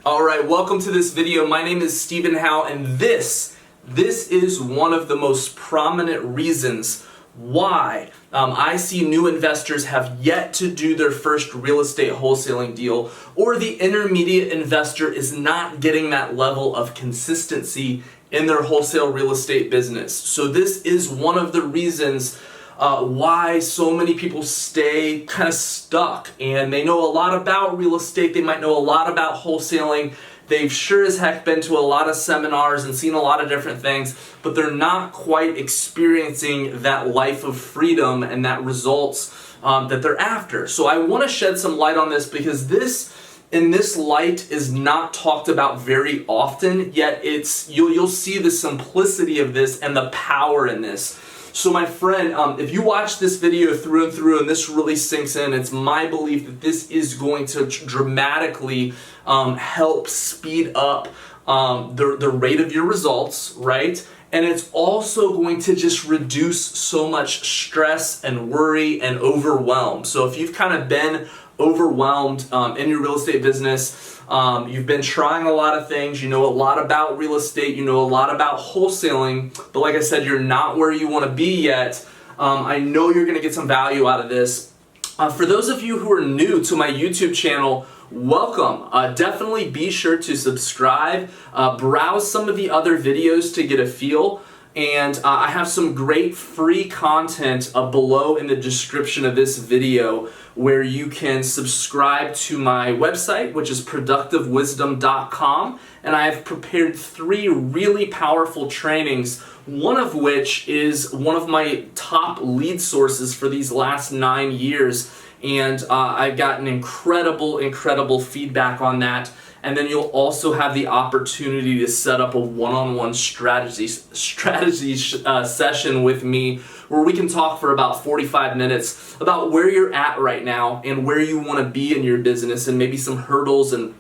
Alright, welcome to this video. My name is Stephen Howell, and this is one of the most prominent reasons why I see new investors have yet to do their first real estate wholesaling deal, or the intermediate investor is not getting that level of consistency in their wholesale real estate business. So this is one of the reasons why so many people stay kind of stuck, and they know a lot about real estate, they might know a lot about wholesaling, they've sure as heck been to a lot of seminars and seen a lot of different things, but they're not quite experiencing that life of freedom and that results that they're after. So I want to shed some light on this, because in this light is not talked about very often, yet you'll see the simplicity of this and the power in this. So my friend, if you watch this video through and through and this really sinks in, it's my belief that this is going to dramatically help speed up the rate of your results, right? And it's also going to just reduce so much stress and worry and overwhelm. So if you've kind of been overwhelmed in your real estate business, you've been trying a lot of things, you know a lot about real estate, you know a lot about wholesaling, but like I said, you're not where you want to be yet, I know you're going to get some value out of this. For those of you who are new to my YouTube channel, welcome. Definitely be sure to subscribe, browse some of the other videos to get a feel. And I have some great free content below in the description of this video, where you can subscribe to my website, which is productivewisdom.com, and I have prepared 3 really powerful trainings, one of which is one of my top lead sources for these last 9 years, and I've gotten incredible feedback on that. And then you'll also have the opportunity to set up a one-on-one strategy session with me, where we can talk for about 45 minutes about where you're at right now and where you want to be in your business, and maybe some hurdles, and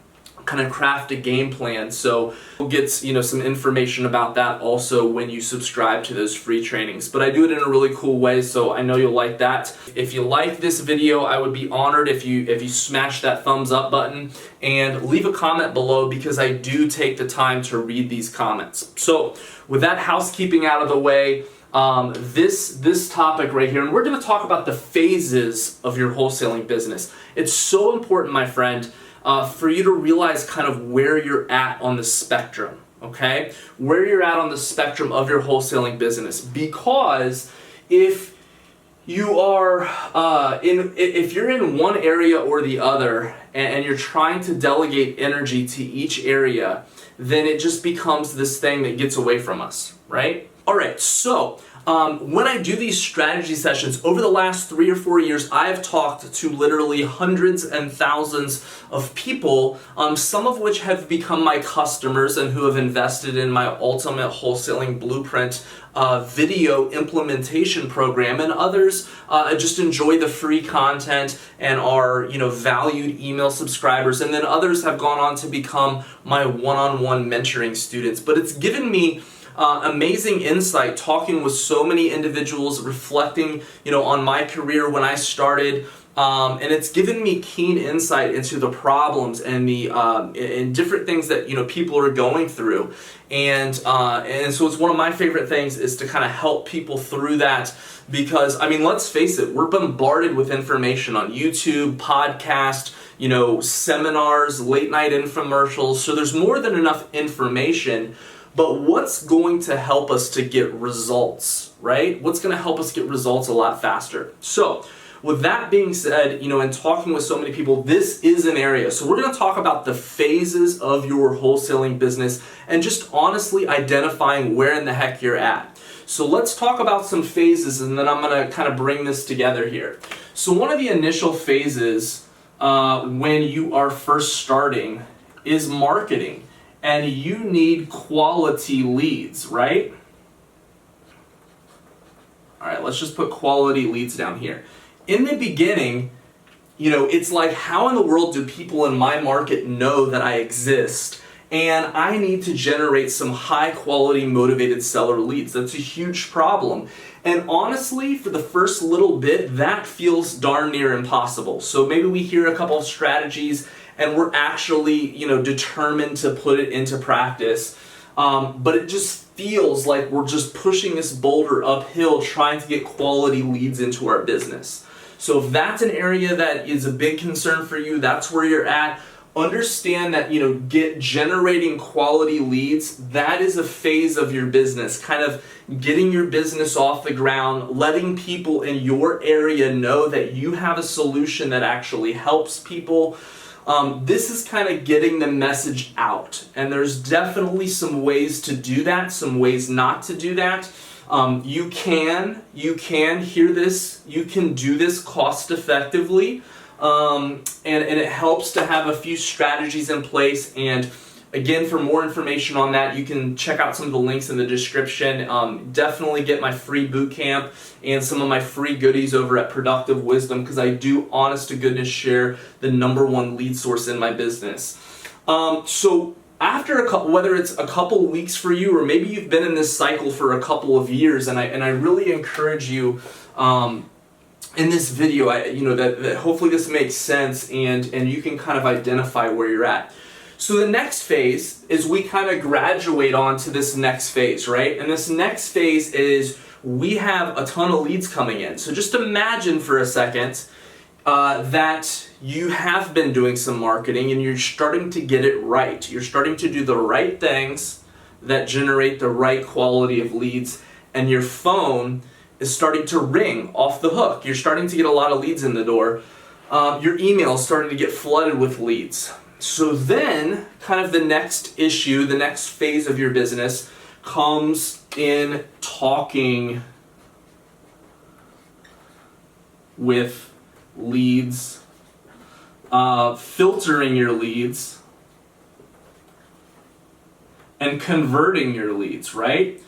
kind of craft a game plan. So you'll get some information about that also when you subscribe to those free trainings. But I do it in a really cool way, so I know you'll like that. If you like this video, I would be honored if you smash that thumbs up button and leave a comment below, because I do take the time to read these comments. So with that housekeeping out of the way, this topic right here, and we're going to talk about the phases of your wholesaling business. It's so important, my friend, for you to realize kind of where you're at on the spectrum, okay? Where you're at on the spectrum of your wholesaling business. Because if you are if you're in one area or the other, and you're trying to delegate energy to each area, then it just becomes this thing that gets away from us, right? All right, so when I do these strategy sessions, over the last 3 or 4 years, I've talked to literally hundreds and thousands of people, some of which have become my customers and who have invested in my Ultimate Wholesaling Blueprint video implementation program, and others just enjoy the free content and are valued email subscribers, and then others have gone on to become my one-on-one mentoring students. But it's given me amazing insight talking with so many individuals, reflecting on my career when I started, and it's given me keen insight into the problems and the and different things that people are going through, and so it's one of my favorite things is to kind of help people through that, because I mean, let's face it, we're bombarded with information on YouTube, podcast, seminars, late night infomercials, so there's more than enough information. But what's going to help us to get results, right? What's going to help us get results a lot faster? So with that being said, and talking with so many people, this is an area. So we're going to talk about the phases of your wholesaling business and just honestly identifying where in the heck you're at. So let's talk about some phases, and then I'm going to kind of bring this together here. So one of the initial phases when you are first starting is marketing. And you need quality leads, right? All right, let's just put quality leads down here. In the beginning, it's like, how in the world do people in my market know that I exist? And I need to generate some high quality motivated seller leads. That's a huge problem. And honestly, for the first little bit, that feels darn near impossible. So maybe we hear a couple of strategies and we're actually, determined to put it into practice. But it just feels like we're just pushing this boulder uphill trying to get quality leads into our business. So if that's an area that is a big concern for you, that's where you're at, understand that, generating quality leads, that is a phase of your business, kind of getting your business off the ground, letting people in your area know that you have a solution that actually helps people. This is kind of getting the message out, and there's definitely some ways to do that, some ways not to do that. You can hear this, you can do this cost effectively, and it helps to have a few strategies in place. And again, for more information on that, you can check out some of the links in the description. Definitely get my free boot camp and some of my free goodies over at Productive Wisdom, because I do, honest to goodness, share the #1 lead source in my business. So after whether it's a couple weeks for you, or maybe you've been in this cycle for a couple of years, and I really encourage you in this video, that hopefully this makes sense, and you can kind of identify where you're at. So the next phase is we kind of graduate on to this next phase, right? And this next phase is we have a ton of leads coming in. So just imagine for a second that you have been doing some marketing and you're starting to get it right. You're starting to do the right things that generate the right quality of leads, and your phone is starting to ring off the hook. You're starting to get a lot of leads in the door. Your email is starting to get flooded with leads. So then, kind of the next issue, the next phase of your business comes in talking with leads, filtering your leads, and converting your leads, right?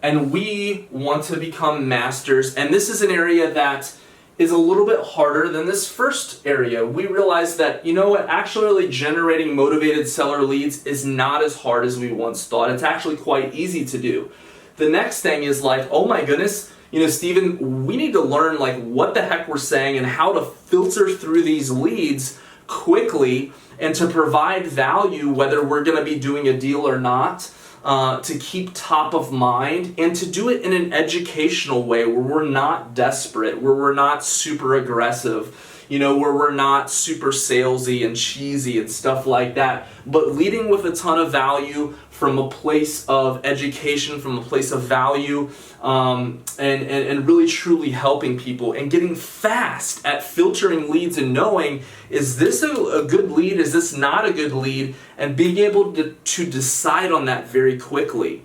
And we want to become masters, and this is an area that is a little bit harder than this first area. We realize that, actually generating motivated seller leads is not as hard as we once thought. It's actually quite easy to do. The next thing is like, oh my goodness, Stephen, we need to learn what the heck we're saying and how to filter through these leads quickly and to provide value, whether we're gonna be doing a deal or not. To keep top of mind, and to do it in an educational way where we're not desperate, where we're not super aggressive, where we're not super salesy and cheesy and stuff like that, but leading with a ton of value from a place of education, from a place of value, and really truly helping people and getting fast at filtering leads and knowing, is this a good lead, is this not a good lead, and being able to decide on that very quickly.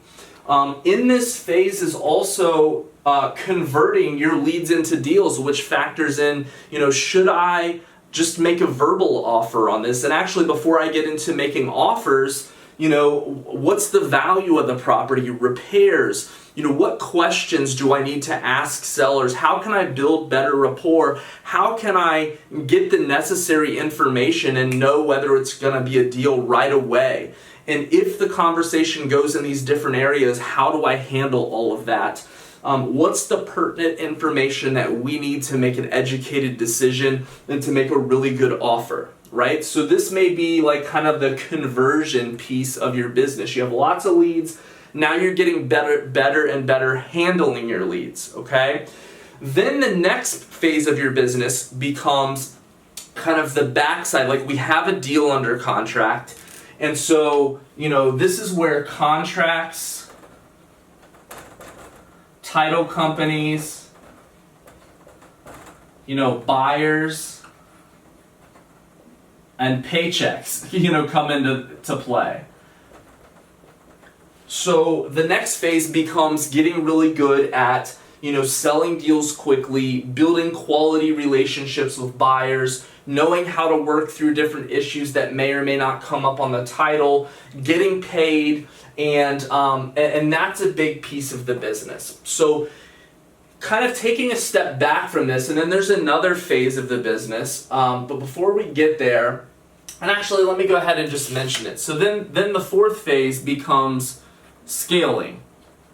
In this phase is also converting your leads into deals, which factors in, should I just make a verbal offer on this? And actually, before I get into making offers, what's the value of the property, repairs, what questions do I need to ask sellers? How can I build better rapport? How can I get the necessary information and know whether it's going to be a deal right away? And if the conversation goes in these different areas, how do I handle all of that? What's the pertinent information that we need to make an educated decision and to make a really good offer, right? So this may be kind of the conversion piece of your business. You have lots of leads. Now you're getting better and better handling your leads, okay? Then the next phase of your business becomes kind of the backside. We have a deal under contract. And so, this is where contracts, title companies, buyers, and paychecks, come into play. So the next phase becomes getting really good at, selling deals quickly, building quality relationships with buyers, knowing how to work through different issues that may or may not come up on the title, getting paid, and that's a big piece of the business. So kind of taking a step back from this, and then there's another phase of the business, but before we get there, and actually let me go ahead and just mention it. So then the fourth phase becomes scaling,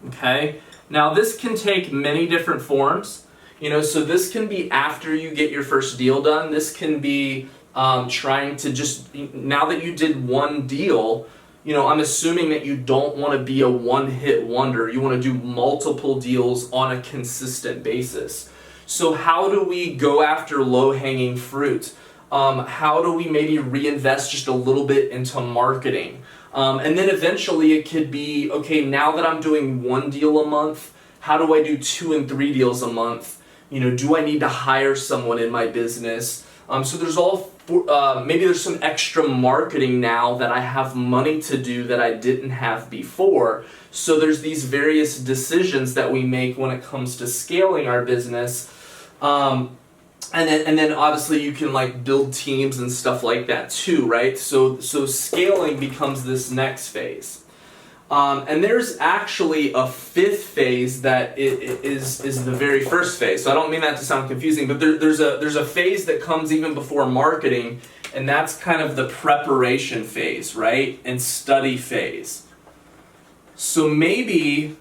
okay? Now this can take many different forms, so this can be after you get your first deal done. This can be trying to just, now that you did one deal, I'm assuming that you don't want to be a one-hit wonder. You want to do multiple deals on a consistent basis. So how do we go after low-hanging fruit? How do we maybe reinvest just a little bit into marketing? And then eventually it could be, okay, now that I'm doing one deal a month, how do I do 2 and 3 deals a month? Do I need to hire someone in my business? So there's maybe there's some extra marketing now that I have money to do that I didn't have before. So there's these various decisions that we make when it comes to scaling our business. And then obviously you can like build teams and stuff like that too, right? So scaling becomes this next phase. And there's actually a 5th phase that is the very first phase. So I don't mean that to sound confusing, but there's a phase that comes even before marketing, and that's kind of the preparation phase, right? And study phase. So maybe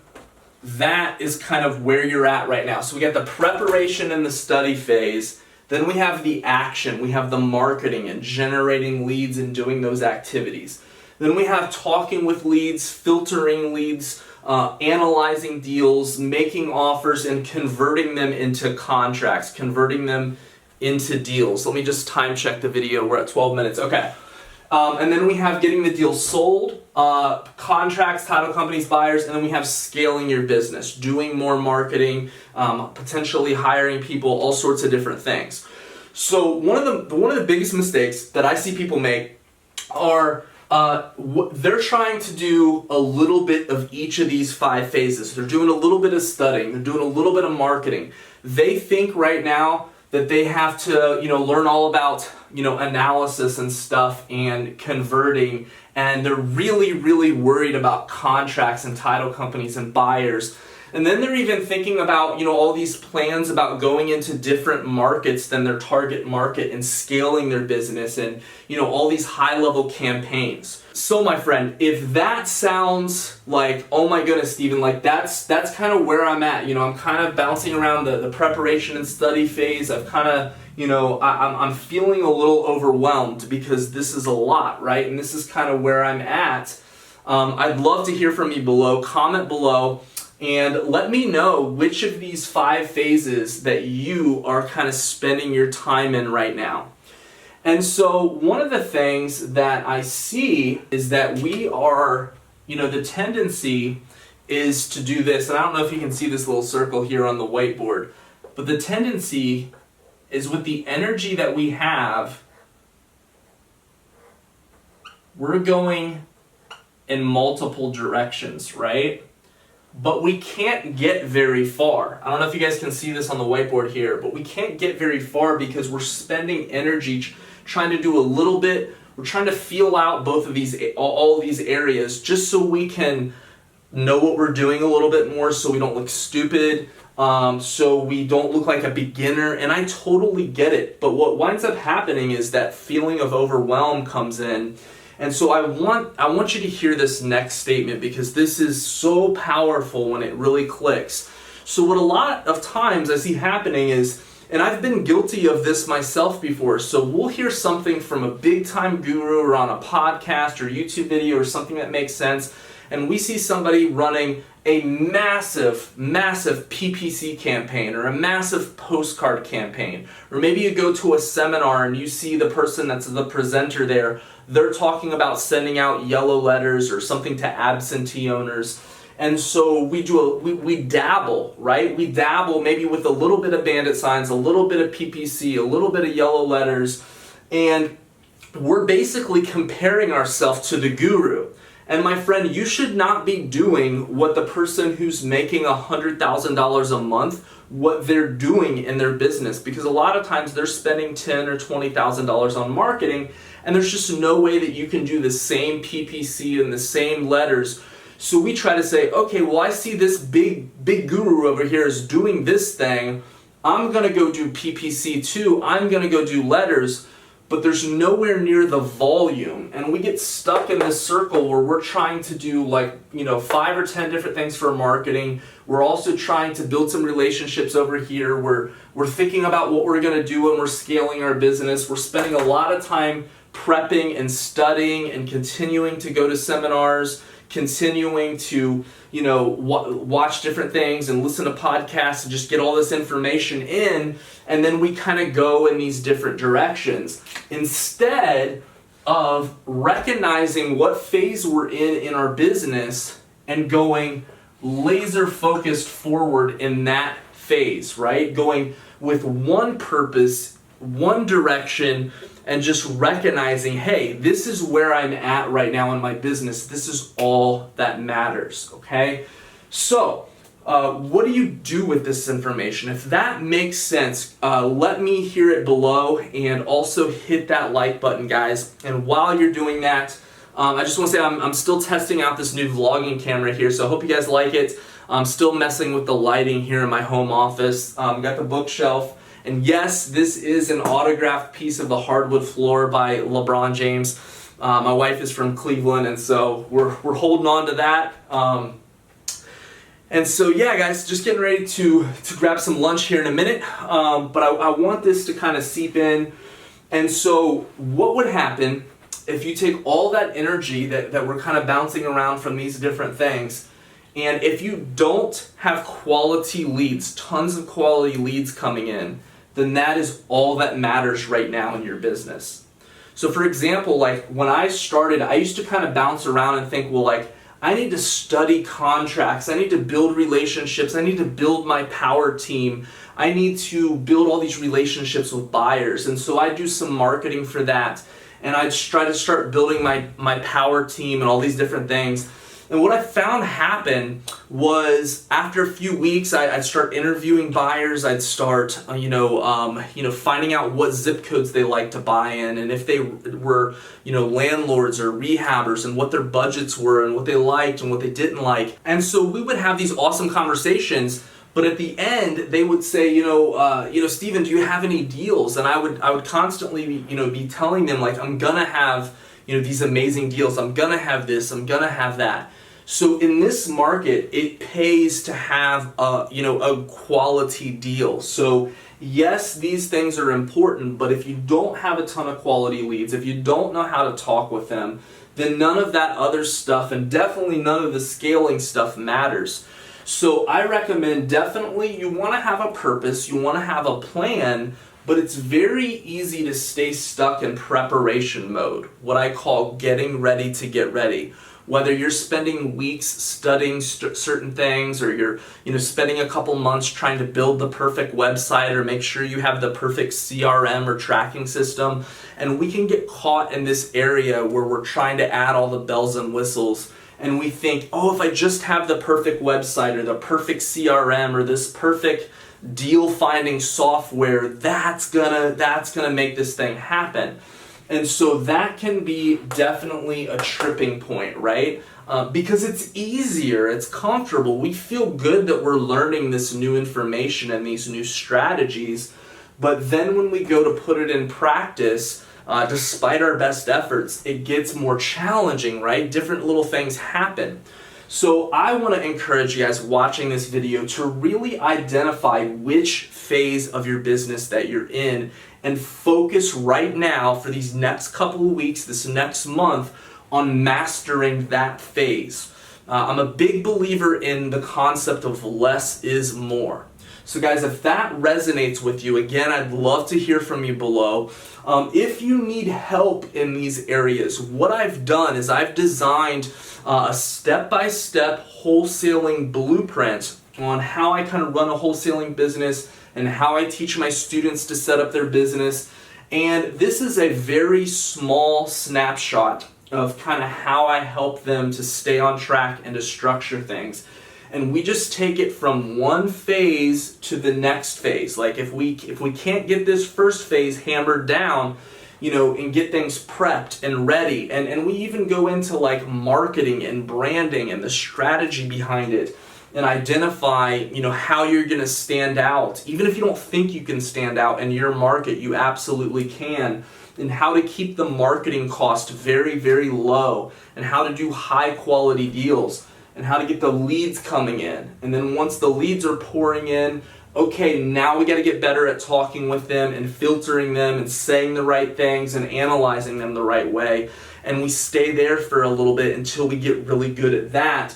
that is kind of where you're at right now. So we got the preparation and the study phase. Then we have the action. We have the marketing and generating leads and doing those activities. Then we have talking with leads, filtering leads, analyzing deals, making offers, and converting them into contracts, converting them into deals. Let me just time check the video. We're at 12 minutes. Okay. And then we have getting the deal sold, contracts, title companies, buyers, and then we have scaling your business, doing more marketing, potentially hiring people, all sorts of different things. So one of the biggest mistakes that I see people make are they're trying to do a little bit of each of these 5 phases. They're doing a little bit of studying. They're doing a little bit of marketing. They think right now that they have to, learn all about, analysis and stuff and converting. And they're really, really worried about contracts and title companies and buyers. And then they're even thinking about, all these plans about going into different markets than their target market and scaling their business and, all these high-level campaigns. So my friend, if that sounds like, oh my goodness, Stephen, like that's kind of where I'm at. I'm kind of bouncing around the preparation and study phase. I've kind of, I'm feeling a little overwhelmed because this is a lot, right? And this is kind of where I'm at. I'd love to hear from you below. Comment below. And let me know which of these 5 phases that you are kind of spending your time in right now. And so one of the things that I see is that we are, the tendency is to do this. And I don't know if you can see this little circle here on the whiteboard, but the tendency is with the energy that we have, we're going in multiple directions, right? But we can't get very far. I don't know if you guys can see this on the whiteboard here, but we can't get very far because we're spending energy trying to do a little bit. We're trying to feel out both of these, all these areas, just so we can know what we're doing a little bit more, so we don't look stupid, so we don't look like a beginner. And I totally get it. But what winds up happening is that feeling of overwhelm comes in. And so I want you to hear this next statement because this is so powerful when it really clicks. So what a lot of times I see happening is, and I've been guilty of this myself before, so we'll hear something from a big time guru or on a podcast or YouTube video or something that makes sense, and we see somebody running a massive, massive PPC campaign or a massive postcard campaign. Or maybe you go to a seminar and you see the person that's the presenter there, they're talking about sending out yellow letters or something to absentee owners. And so we dabble, right? We dabble maybe with a little bit of bandit signs, a little bit of PPC, a little bit of yellow letters, and we're basically comparing ourselves to the guru. And my friend, you should not be doing what the person who's making $100,000 a month, what they're doing in their business, because a lot of times they're spending $10,000 or $20,000 on marketing, and there's just no way that you can do the same PPC and the same letters. So we try to say, okay, well, I see this big guru over here is doing this thing. I'm gonna go do PPC too. I'm gonna go do letters. but there's nowhere near the volume. And we get stuck in this circle where we're trying to do 5 or 10 different things for marketing. We're also trying to build some relationships over here. We're thinking about what we're going to do when we're scaling our business. We're spending a lot of time prepping and studying and continuing to go to seminars, continuing to watch different things and listen to podcasts and just get all this information in, and then we kind of go in these different directions instead of recognizing what phase we're in our business and going laser focused forward in that phase, right? Going with one purpose, one direction, and just recognizing, hey, this is where I'm at right now in my business. This is all that matters, okay? So, what do you do with this information? If that makes sense, let me hear it below, and also hit that like button, guys. And while you're doing that, I just want to say I'm still testing out this new vlogging camera here, so I hope you guys like it. I'm still messing with the lighting here in my home office. Got the bookshelf. And yes, this is an autographed piece of the hardwood floor by LeBron James. My wife is from Cleveland, and so we're holding on to that. And so yeah, guys, just getting ready to grab some lunch here in a minute. But I want this to kind of seep in. And so what would happen if you take all that energy that we're kind of bouncing around from these different things, and if you don't have quality leads, tons of quality leads coming in, then that is all that matters right now in your business. So for example, like when I started, I used to kind of bounce around and think, well, like I need to study contracts, I need to build relationships, I need to build my power team, I need to build all these relationships with buyers. And so I do some marketing for that, and I try to start building my power team and all these different things. And what I found happen was after a few weeks, I'd start interviewing buyers. I'd start, finding out what zip codes they like to buy in, and if they were, landlords or rehabbers, and what their budgets were, and what they liked and what they didn't like. And so we would have these awesome conversations. But at the end, they would say, Steven, do you have any deals? And I would constantly, be telling them like, I'm gonna have, these amazing deals. I'm gonna have this. I'm gonna have that. So in this market, it pays to have a quality deal. So yes, these things are important, but if you don't have a ton of quality leads, if you don't know how to talk with them, then none of that other stuff, and definitely none of the scaling stuff, matters. So I recommend definitely you want to have a purpose, you want to have a plan, but it's very easy to stay stuck in preparation mode, what I call getting ready to get ready. Whether you're spending weeks studying certain things, or you're spending a couple months trying to build the perfect website or make sure you have the perfect CRM or tracking system, and we can get caught in this area where we're trying to add all the bells and whistles, and we think, oh, if I just have the perfect website or the perfect CRM or this perfect deal finding software, that's gonna make this thing happen. And so that can be definitely a tripping point, right? Because it's easier, it's comfortable. We feel good that we're learning this new information and these new strategies, but then when we go to put it in practice, despite our best efforts, it gets more challenging, right? Different little things happen. So I want to encourage you guys watching this video to really identify which phase of your business that you're in, and focus right now for these next couple of weeks, this next month, on mastering that phase. I'm a big believer in the concept of less is more. So guys, if that resonates with you, again, I'd love to hear from you below. If you need help in these areas, what I've done is I've designed a step-by-step wholesaling blueprint on how I kind of run a wholesaling business and how I teach my students to set up their business. And this is a very small snapshot of kind of how I help them to stay on track and to structure things. And we just take it from one phase to the next phase. Like if we can't get this first phase hammered down, and get things prepped and ready, and we even go into like marketing and branding and the strategy behind it, and identify, how you're going to stand out. Even if you don't think you can stand out in your market, you absolutely can. and how to keep the marketing cost very, very low, and how to do high quality deals, and how to get the leads coming in. And then once the leads are pouring in, okay, now we got to get better at talking with them and filtering them and saying the right things and analyzing them the right way. And we stay there for a little bit until we get really good at that.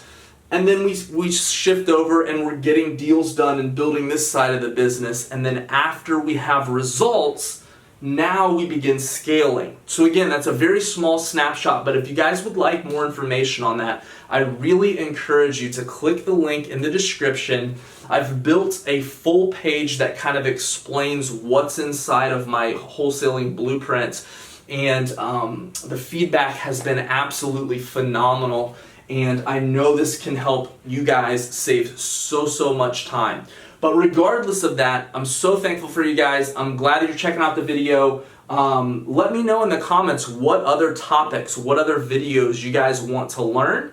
And then we shift over and we're getting deals done and building this side of the business. And then after we have results, now we begin scaling. So again, that's a very small snapshot, but if you guys would like more information on that, I really encourage you to click the link in the description. I've built a full page that kind of explains what's inside of my wholesaling blueprint, and the feedback has been absolutely phenomenal. And I know this can help you guys save so much time. But regardless of that, I'm so thankful for you guys. I'm glad that you're checking out the video. Let me know in the comments what other topics, what other videos you guys want to learn.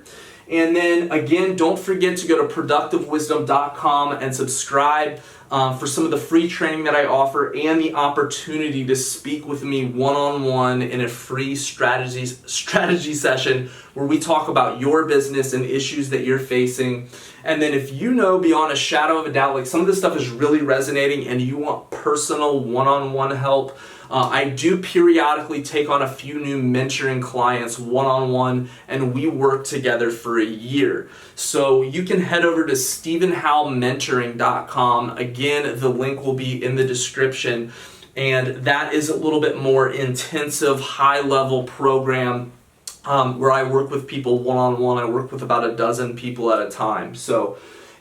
And then again, don't forget to go to productivewisdom.com and subscribe for some of the free training that I offer and the opportunity to speak with me one-on-one in a free strategy session where we talk about your business and issues that you're facing. And then if you know beyond a shadow of a doubt, like some of this stuff is really resonating and you want personal one-on-one help, I do periodically take on a few new mentoring clients one-on-one, and we work together for a year. So you can head over to StephenHowellMentoring.com. Again, the link will be in the description, and that is a little bit more intensive, high-level program where I work with people one-on-one. I work with about a dozen people at a time. So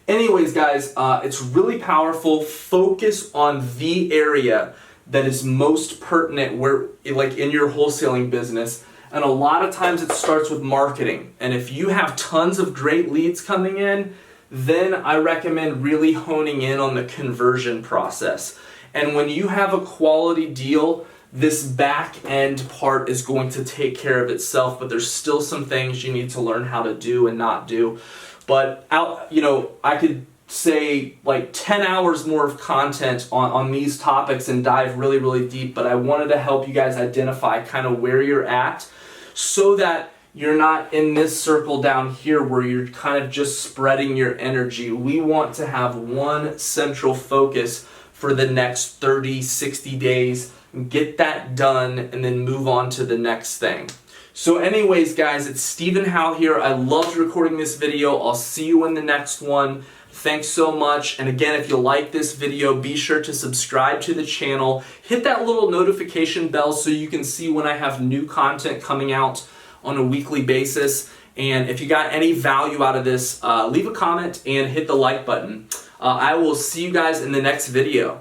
anyways, guys, it's really powerful. Focus on the area that is most pertinent where, like in your wholesaling business. And a lot of times it starts with marketing. And if you have tons of great leads coming in, then I recommend really honing in on the conversion process. And when you have a quality deal, this back end part is going to take care of itself, but there's still some things you need to learn how to do and not do. But I could say like 10 hours more of content on these topics and dive really deep, but I wanted to help you guys identify kind of where you're at so that you're not in this circle down here where you're kind of just spreading your energy. We want to have one central focus for the next 30, 60 days, get that done, and then move on to the next thing. So anyways, guys, it's Stephen Howell here. I loved recording this video. I'll see you in the next one. Thanks so much. And again, if you like this video, be sure to subscribe to the channel. Hit that little notification bell so you can see when I have new content coming out on a weekly basis. And if you got any value out of this, leave a comment and hit the like button. I will see you guys in the next video.